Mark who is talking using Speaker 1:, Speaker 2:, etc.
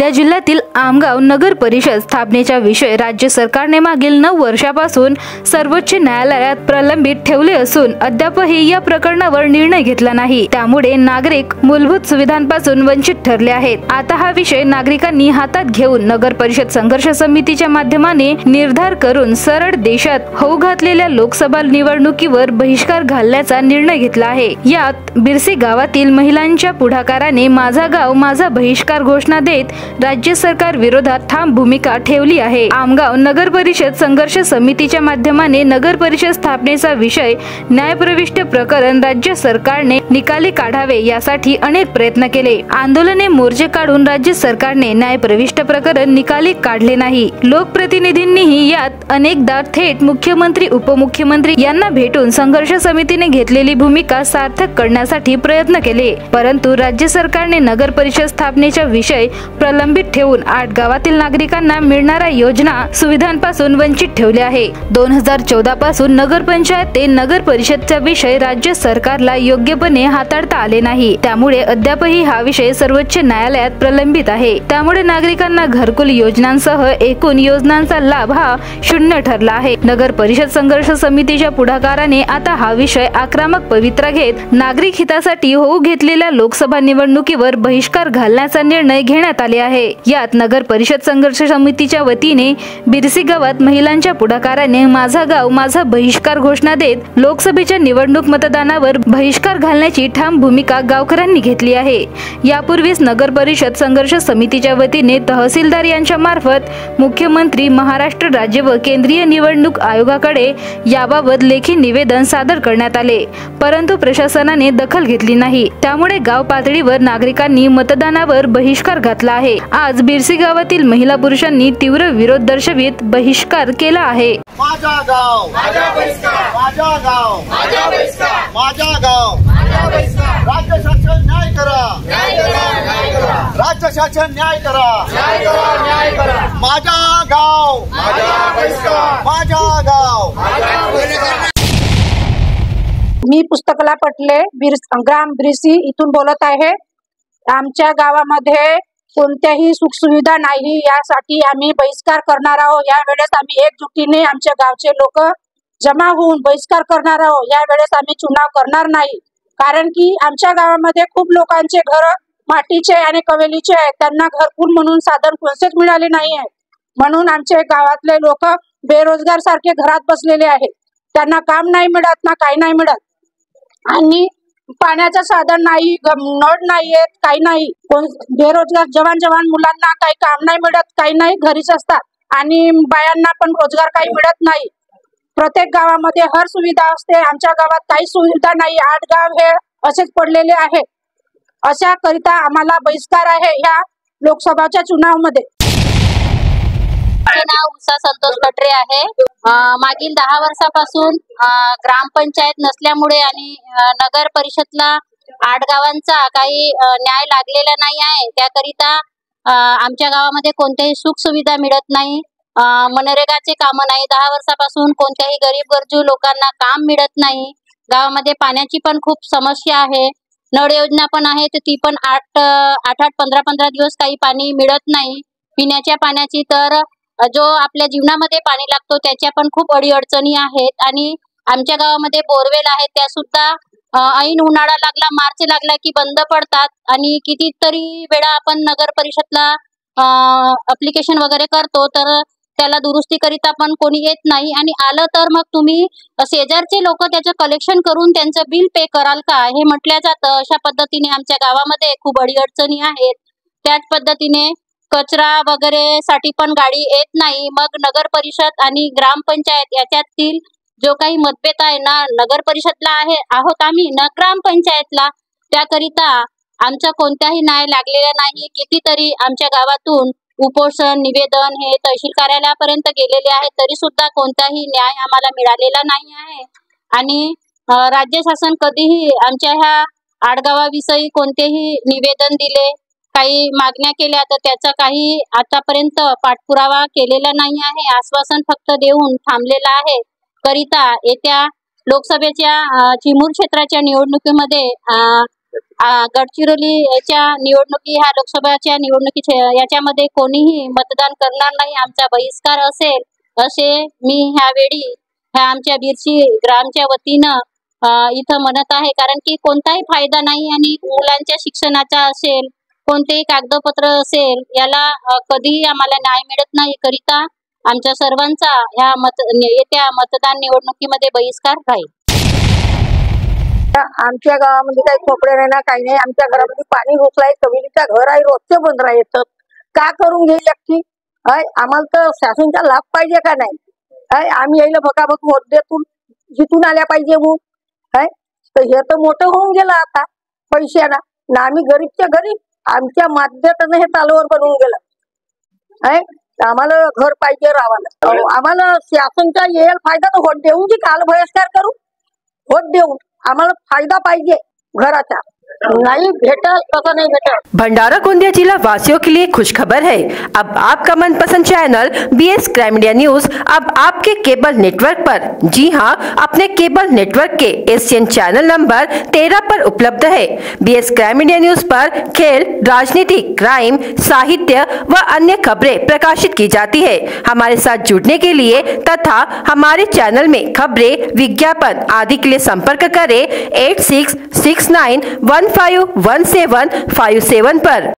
Speaker 1: गोंदिया जिल्ह्यातील आमगाव नगर परिषद स्थापनेचा विषय राज्य सरकारने मागील 9 वर्षापासून सर्वोच्च न्यायालयात प्रलंबित ठेवले असून अद्यापही या प्रकरणावर निर्णय घेतला नाही। त्यामुळे नागरिक मूलभूत सुविधांपासून वंचित ठरले आहेत। आता हा विषय नागरिकांनी हातात घेऊन नगर परिषद संघर्ष समितीच्या माध्यमाने निर्धार करून सरळ देशात होऊ घातलेल्या लोकसभा निवडणुकीवर बहिष्कार घालण्याचा निर्णय घेतला आहे। यात बिरसी गावातील महिलांच्या पुढाकाराने माझा गाव माझा बहिष्कार घोषणा देत राज्य सरकार विरोधात ठाम भूमिका ठेवली आहे। आमगाव नगर परिषद संघर्ष समितीच्या माध्यमाने नगर परिषद स्थापनेचा विषय न्यायप्रविष्ट प्रकरण राज्य सरकारने निकाली काढावे यासाठी अनेक प्रयत्न केले। आंदोलने मोर्चे काढून राज्य सरकारने न्यायप्रविष्ट प्रकरण निकाली काढले नाही। लोकप्रतिनिधींनीही यात अनेकदा थेट मुख्यमंत्री उपमुख्यमंत्री यांना भेटून संघर्ष समितीने घेतलेली भूमिका सार्थक करण्यासाठी प्रयत्न केले, परंतु राज्य सरकारने नगर परिषद स्थापनेचा विषय प्रलंबित ठेवून 8 गावातील नागरिकांना मिळणाऱ्या योजना सुविधांपासून वंचित ठेवले आहे। 2014 पासून नगरपंचायत ते नगर परिषदचा विषय राज्य सरकारला योग्यपणे हाताळता आले नाही। त्यामुळे अद्यापही हा विषय सर्वोच्च न्यायालयात प्रलंबित आहे। त्यामुळे नागरिकांना घरकुल योजनांसह एकूण योजनांचा लाभ हा शून्य ठरला आहे। नगर परिषद संघर्ष समितीच्या पुढाकाराने आता हा विषय आक्रमक पवित्रा घेत नागरिक हितासाठी होऊ घेतलेल्या लोकसभा निवडणुकीवर बहिष्कार घालण्याचा निर्णय घेण्यात आले आहे। यात नगर परिषद संघर्ष समितीच्या वतीने बिरसी गावात महिलांच्या पुढाकाराने माझा गाव माझा बहिष्कार घोषणा देत लोकसभेच्या निवडणूक मतदानावर बहिष्कार घालण्याची ठाम भूमिका गावकऱ्यांनी घेतली आहे। यापूर्वीच नगर परिषद संघर्ष समितीच्या वतीने तहसीलदार यांच्या मार्फत मुख्यमंत्री, महाराष्ट्र राज्य व केंद्रीय निवडणूक आयोगाकडे याबाबत लेखी निवेदन सादर करण्यात आले, परंतु प्रशासनाने दखल घेतली नाही। त्यामुळे गाव पातळीवर नागरिकांनी मतदानावर बहिष्कार घातला आहे। आज बिरसी गावातील महिला पुरुषांनी तीव्र विरोध दर्शवित बहिष्कार केला आहे।
Speaker 2: माझा गाव माझा बहिष्कार, माझा गाव माझा बहिष्कार, माझा गाव माझा बहिष्कार। राज्य शासन न्याय करा, न्याय करा, न्याय करा। राज्य शासन न्याय करा, न्याय करा, न्याय करा। माझा गाव माझा बहिष्कार, माझा गाव माझा बहिष्कार।
Speaker 3: मी पुस्तकला पटले ग्राम बिरसी इथून बोलत आहे। आमच्या गावामध्ये कोणत्याही सुखसुविधा नाही, यासाठी आम्ही बहिष्कार करणार आहोत। या वेळेस आम्ही एकजुटीने आमच्या गावचे लोक जमा होऊन बहिष्कार करणार आहोत। या वेळेस आम्ही चुनाव करणार नाही, कारण की आमच्या गावामध्ये खूप लोकांचे घर मातीचे आणि कवेलीचे आहेत, त्यांना घरकुल म्हणून साधन कोणतेच मिळाले नाही आहे। म्हणून आमचे गावातले लोक बेरोजगार सारखे घरात बसलेले आहेत, त्यांना काम नाही मिळत ना काही नाही मिळत, आणि पाण्याचं साधन नाही, नळ नाही आहेत, काही नाही। बेरोजगार जवान मुलांना काही काम नाही मिळत, काही नाही, घरीच असतात, आणि बायांना पण रोजगार काही मिळत नाही। प्रत्येक गावामध्ये हर सुविधा असते, आमच्या गावात काही सुविधा नाही। 8 गाव हे असेच पडलेले आहे। अशा करिता आम्हाला बहिष्कार आहे ह्या लोकसभाच्या चुनावामध्ये।
Speaker 4: माझे नाव उषा संतोष कटरे आहे। मागील 10 वर्षापासून ग्रामपंचायत नसल्यामुळे आणि नगर परिषदला 8 गावांचा काही न्याय लागलेला नाही आहे। त्याकरिता आमच्या गावामध्ये कोणत्याही सुख सुविधा मिळत नाही, मनरेगाचे काम नाही। 10 वर्षापासून कोणत्याही गरीब गरजू लोकांना काम मिळत नाही। गावामध्ये पाण्याची पण खूप समस्या आहे। नळ योजना पण आहे, तर ती पण 8 15 दिवस काही पाणी मिळत नाही पिण्याच्या पाण्याची। तर जो आपल्या जीवनामध्ये पाणी लागतो त्याच्या पण खूप अडीअडचणी आहेत। आणि आमच्या गावामध्ये बोरवेल आहेत, त्या सुद्धा ऐन उन्हाळा लागला, मार्च लागला की बंद पडतात। आणि कितीतरी वेळा आपण नगर परिषदला ऍप्लिकेशन वगैरे करतो, तर त्याला दुरुस्तीकरिता पण कोणी येत नाही, आणि आलं तर मग तुम्ही शेजारचे लोक त्याचं कलेक्शन करून त्यांचं बिल पे कराल का, हे म्हटलं जातं। अशा पद्धतीने आमच्या गावामध्ये खूप अडीअडचणी आहेत। त्याच पद्धतीने कचरा वगैरे साठी पण गाडी येत नाही। मग नगर परिषद आणि ग्रामपंचायत याच्यातील जो काही मतभेद आहे ना, नगर परिषदला आहोत आम्ही ना ग्रामपंचायतला, त्याकरिता आमचा कोणताही न्याय लागलेला नाही। कितीतरी आमच्या गावातून उपोषण निवेदन हे तहसील कार्यालयापर्यंत गेलेले आहे, तरी सुद्धा कोणताही न्याय आम्हाला मिळालेला नाही आहे। आणि राज्य शासन कधीही आमच्या ह्या 8 गावाविषयी कोणतेही निवेदन दिले, काही मागण्या केल्या, तर त्याचा काही आतापर्यंत पाठपुरावा केलेला नाही आहे। आश्वासन फक्त देऊन थांबलेला आहे। करिता येत्या लोकसभेच्या चिमूर क्षेत्राच्या निवडणुकीमध्ये गडचिरोलीच्या निवडणुकी ह्या लोकसभाच्या निवडणुकी याच्यामध्ये कोणीही मतदान करणार नाही, आमचा बहिष्कार असेल असे मी ह्यावेळी ह्या आमच्या बिरसी ग्रामच्या वतीनं इथं म्हणत आहे. कारण की कोणताही फायदा नाही आणि मुलांच्या शिक्षणाचा असेल, कोणतेही कागदपत्र असेल, याला कधीही आम्हाला न्याय मिळत नाही. करिता आमच्या सर्वांचा ह्या येत्या मतदान निवडणुकीमध्ये बहिष्कार राहील.
Speaker 3: आमच्या गावामध्ये काही खोपडे नाही ना, काही नाही. आमच्या घरामध्ये पाणी घुसलाय, कमिटीचा घर आहे, रोजचे बंद राहतात. का करून घेईल एकटी? आम्हाला तर शासनचा लाभ पाहिजे का नाही? आम्ही यायला भकाभक वोट देतून जिथून आल्या पाहिजे मग. तर हे तर मोठं होऊन गेलं आता पैशाना ना. आम्ही गरीबच्या गरीब, आमच्या माध्यमातून हे चालूवर बनवून गेलं. आम्हाला घर पाहिजे राहायला. आम्हाला शासनचा येईल फायदा तर वोट देऊन की काल बहिष्कार करू? वोट देऊन आम्हाला फायदा पाहिजे घराचा. नहीं भेटल तसा नहीं भेटल।
Speaker 5: भंडारा गोंदिया जिला वासियों के लिए खुशखबर है। अब आपका मनपसंद channel BS crime India news अब आपके केबल नेटवर्क पर, जी हां, अपने केबल नेटवर्क के एशियन चैनल नंबर 13 पर उपलब्ध है। BS क्राइम इंडिया न्यूज पर खेल, राजनीति, क्राइम, साहित्य व अन्य खबरें प्रकाशित की जाती है। हमारे साथ जुड़ने के लिए तथा हमारे चैनल में खबरें, विज्ञापन आदि के लिए संपर्क करें 8669151757 पर।